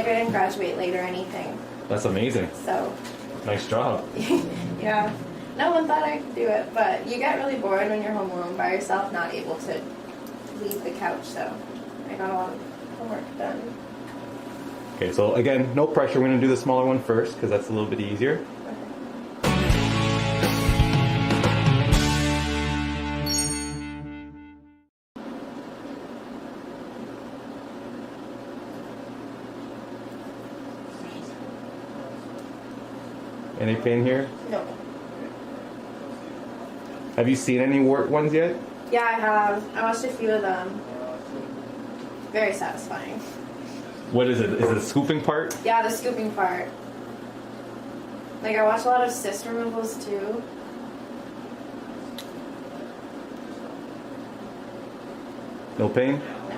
Like, I didn't graduate late or anything. That's amazing. So. Nice job. Yeah. No one thought I could do it, but you get really bored when you're home alone by yourself, not able to leave the couch, so I got a lot of homework done. Okay, so again, no pressure. We're going to do the smaller one first because that's a little bit easier. Any pain here? No. Have you seen any wart ones yet? Yeah, I have. I watched a few of them. Very satisfying. What is it? Is it a scooping part? Yeah, the scooping part. Like, I watch a lot of cyst removals too. No pain? No.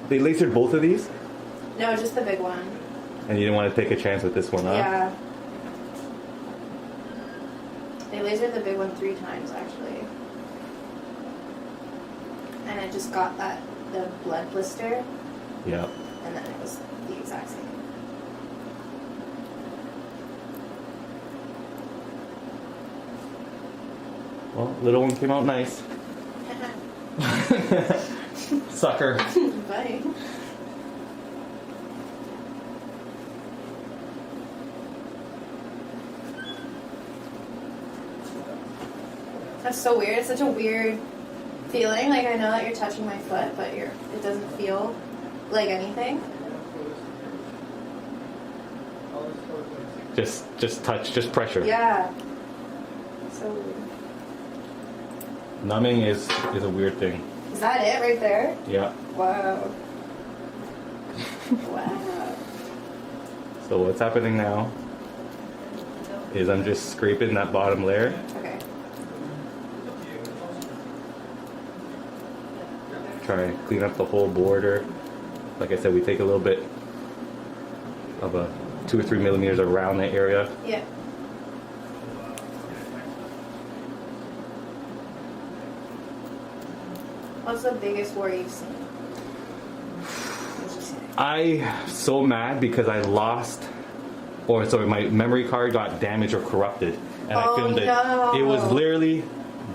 They lasered both of these? No, just the big one. And you didn't want to take a chance with this one, huh? Yeah. They lasered the big one 3 times, actually. And I just got the blood blister. Yeah. And then it was the exact same. Well, little one came out nice. Sucker. Bye. That's so weird. It's such a weird feeling. Like, I know that you're touching my foot, but it doesn't feel like anything. Just touch, just pressure. Yeah. So weird. Numbing is a weird thing. Is that it right there? Yeah. Wow. Wow. So what's happening now is I'm just scraping that bottom layer. Okay. Try and clean up the whole border. Like I said, we take a little bit of a 2 or 3 millimeters around the area. Yeah. What's the biggest wart you've seen? I'm so mad because I lost, my memory card got damaged or corrupted, and I filmed it. No. It was literally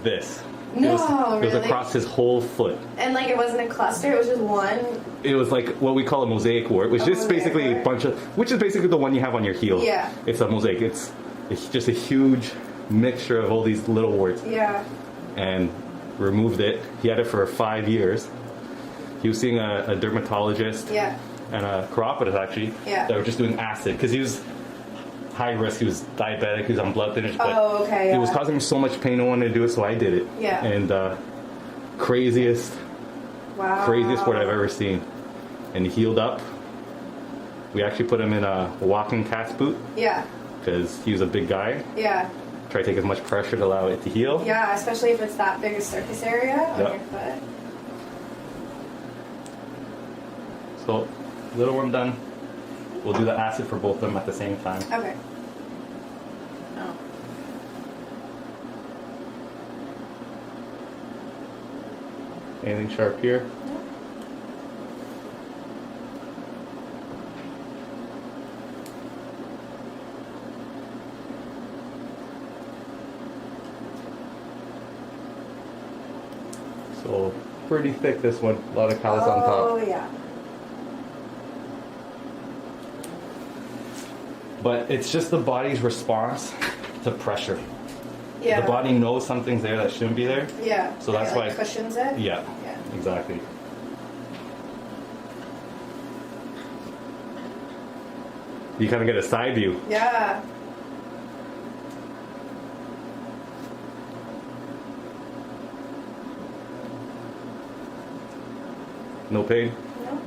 this. No, it was really? across his whole foot. And like, it wasn't a cluster, it was just one? It was like what we call a mosaic wart, which is basically a bunch of, which is basically the one you have on your heel. Yeah. It's a mosaic. It's just a huge mixture of all these little warts. Yeah. And removed it. He had it for 5 years. He was seeing a dermatologist. Yeah. And a chiropodist actually. Yeah. That were just doing acid because he was high risk. He was diabetic. He was on blood thinners. But okay. Yeah. it was causing him so much pain. No one wanted to do it, so I did it. Yeah. And craziest wart I've ever seen. And he healed up. We actually put him in a walking cast boot. Yeah. Because he was a big guy. Yeah. Try to take as much pressure to allow it to heal. Yeah, especially if it's that big a surface area on your foot. So, little one done. We'll do the acid for both of them at the same time. Okay. Oh. Anything sharp here? No. So, pretty thick this one. A lot of callus on top. Oh, yeah. But it's just the body's response to pressure. Yeah. The body knows something's there that shouldn't be there. Yeah. So that's why it cushions it? Yeah. Yeah. Exactly. You kind of get a side view. Yeah. No pain? No.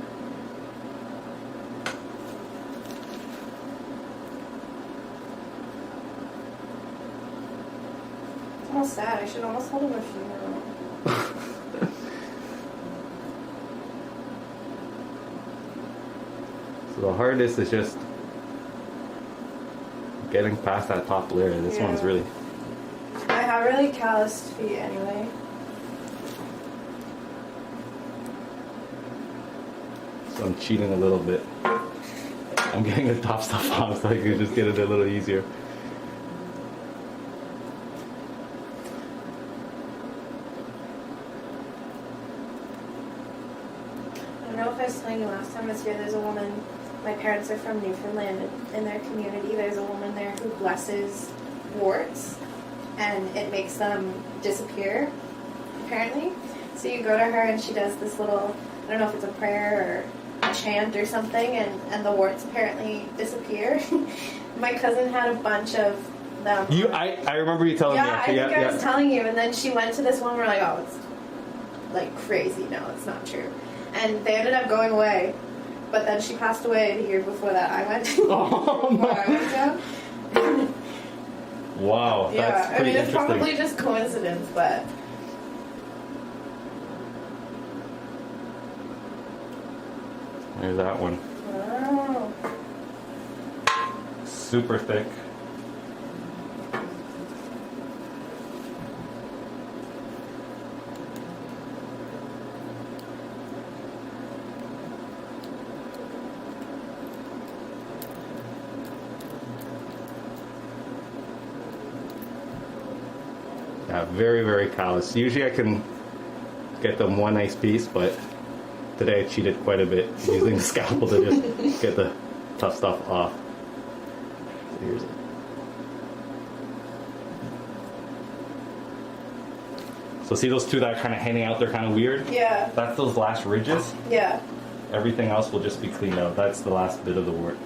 It's almost sad. I should almost hold him a funeral. So the hardest is just getting past that top layer. This one's really... I have really calloused feet anyway. I'm cheating a little bit. I'm getting the top stuff off so I can just get it a little easier. I don't know if I was telling you last time I was here, there's a woman, my parents are from Newfoundland, and in their community there's a woman there who blesses warts and it makes them disappear, apparently. So you go to her and she does this little, I don't know if it's a prayer or a chant or something, and the warts apparently disappear. My cousin had a bunch of them. I remember you telling me. Yeah, I think I was telling you, and then she went to this one, we're like, oh, it's like crazy. No, it's not true. And they ended up going away. But then she passed away the year before that I went. Oh, no. I went down. Wow, Yeah, that's I pretty mean, it's interesting. probably just coincidence, but... There's that one. Wow. Super thick. Yeah, very, very callous. Usually I can get them one nice piece, but today I cheated quite a bit using the scalpel to just get the tough stuff off. So here's it. So see those two that are kind of hanging out, they're kind of weird? Yeah. That's those last ridges. Yeah. Everything else will just be cleaned out. That's the last bit of the wart.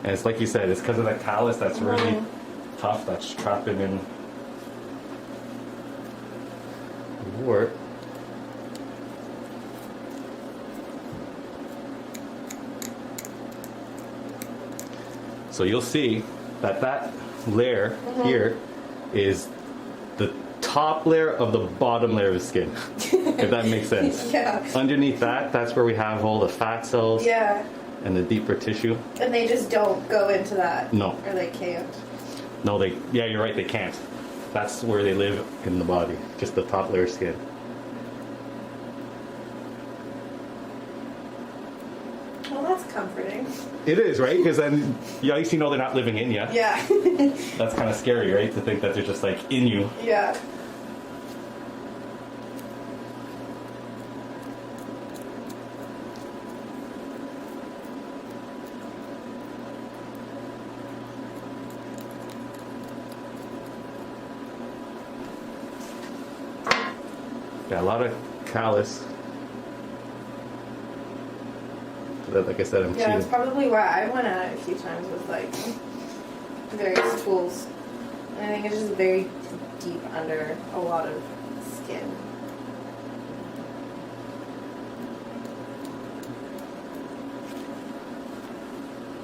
And it's like you said, it's because of that callus that's really tough, that's trapping in the wart. So you'll see that that layer here is the top layer of the bottom layer of the skin, if that makes sense. Yeah. Underneath that, that's where we have all the fat cells. Yeah. And the deeper tissue. And they just don't go into that. No. Or they can't. No, yeah, you're right, they can't. That's where they live in the body, just the top layer of skin. Well, that's comforting. It is, right? Because then you at least you know they're not living in you. Yeah. That's kind of scary, right? To think that they're just like in you. Yeah. Yeah, a lot of callus. That, like I said, I'm Yeah, that's cheating. probably why I went at it a few times with like various tools. And I think it's just very deep under a lot of skin.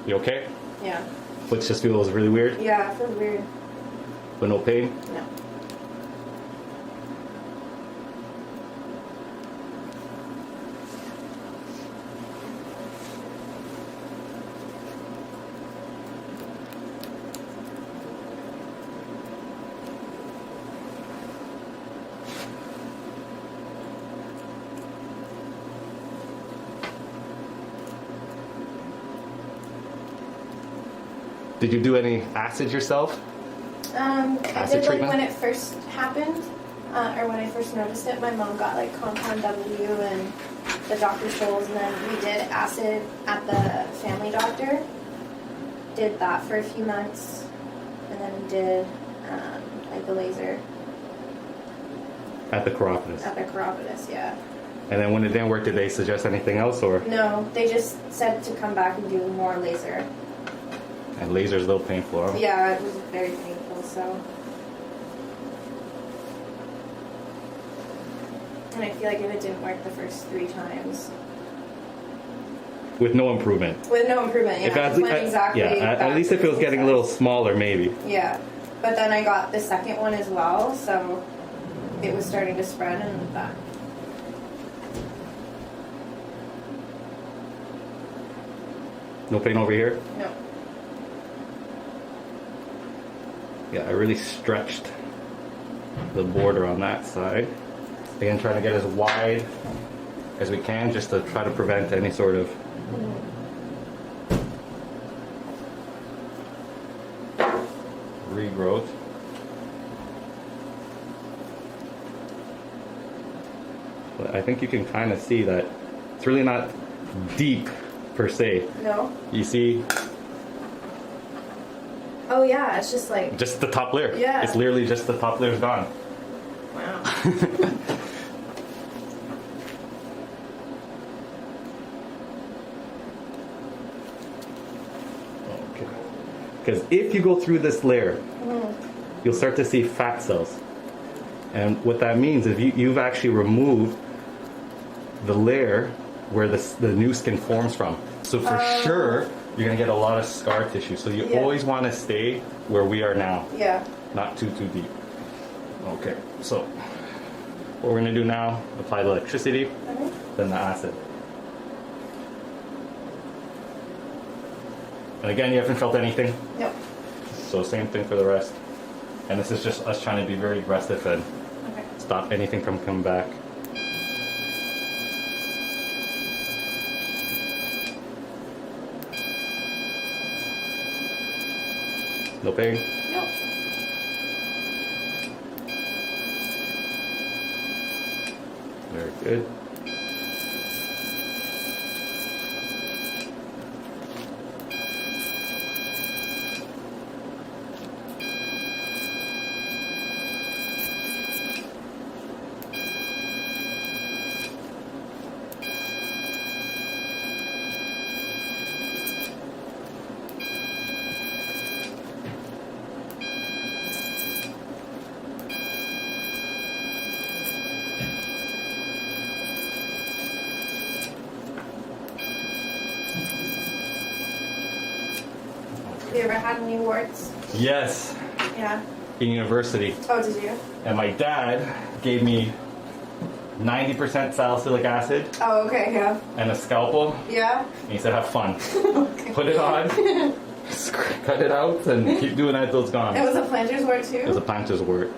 You okay? Yeah. Foot just feels really weird, Yeah, it feels weird. but no pain. No. Did you do any acid yourself? I Acid did like treatment? when it first happened, or when I first noticed it, my mom got like compound W and the Dr. Scholl's, and then we did acid at the family doctor. Did that for a few months, and then we did like the laser At the chiropodist. at the chiropodist, yeah. And then when it didn't work, did they suggest anything else, or? No, they just said to come back and do more laser. And laser's a little painful, huh? Yeah, it was very painful, so. And I feel like if it didn't work the first 3 times. With no improvement. With no improvement, yeah. If it went exactly at least if it was getting a little smaller, maybe. Yeah, but then I got the second one as well, so it was starting to spread and that. No pain over here? No. Yeah, I really stretched the border on that side. Again, trying to get as wide as we can just to try to prevent any sort of regrowth. But I think you can kind of see that it's really not deep per se. No? You see Oh yeah, it's just like... just the top layer. Yeah. It's literally just the top layer's gone. Wow. Okay. Because if you go through this layer, you'll start to see fat cells. And what that means is you've actually removed the layer where the new skin forms from. So for sure, you're going to get a lot of scar tissue. So you always want to stay where we are now. Yeah. Not too deep. Okay, so what we're going to do now, apply the electricity, then the acid. And again, you haven't felt anything. No. So same thing for the rest. And this is just us trying to be very aggressive and stop anything from coming back. No pain? No. Very good. Have you ever had any warts? Yes, Yeah. in university. Oh, did you? And my dad gave me 90% salicylic acid Oh, okay, yeah. and a scalpel. Yeah? And he said, have fun. Okay. Put it on, cut it out, and keep doing that until it's gone. It was a planter's wart too? It was a planter's wart.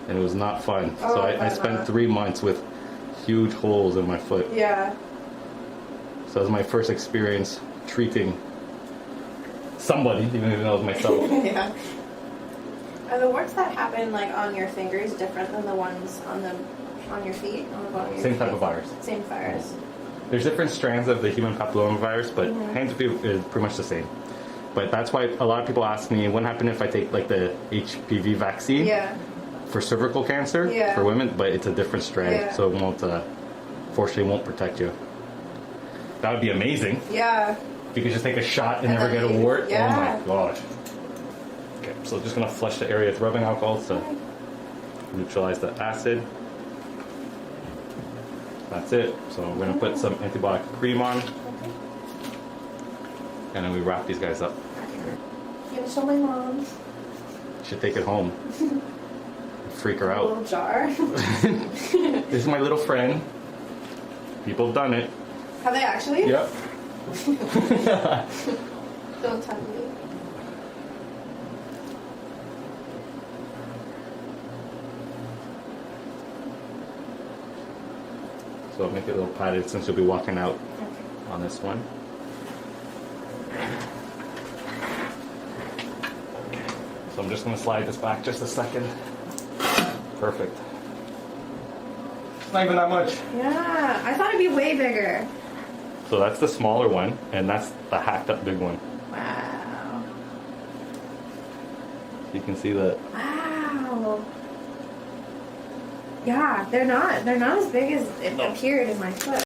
And it was not fun. Oh, So I spent 3 months with huge holes in my foot. Yeah. So that was my first experience treating somebody, even if it was myself. Yeah. Are the warts that happen like on your fingers different than the ones on your feet? On the bottom of your Same feet? type of virus. Same virus. There's different strands of the human papillomavirus, but hands and feet is pretty much the same. But that's why a lot of people ask me, what happened if I take like the HPV vaccine Yeah. for cervical cancer for women? But it's a different strand, so it won't, fortunately, won't protect you. That would be amazing. Yeah. If you could just take a shot and never get a wart. Yeah. Oh my gosh. Okay, so just gonna flush the area with rubbing alcohol to neutralize the acid. That's it. So we're gonna put some antibiotic cream on, and then we wrap these guys up. I'm gonna show my mom. Should take it home. Freak her A out. little jar. This is my little friend. People have done it. Have they actually? Yep. Don't tell me. So I'll make it a little padded since you'll be walking out Okay. on this one. So I'm just going to slide this back just a second. Perfect. It's not even that much. Yeah. I thought it'd be way bigger. So that's the smaller one, and that's the hacked up big one. Wow. You can see that. Wow. Yeah, they're not as big as it appeared in my foot.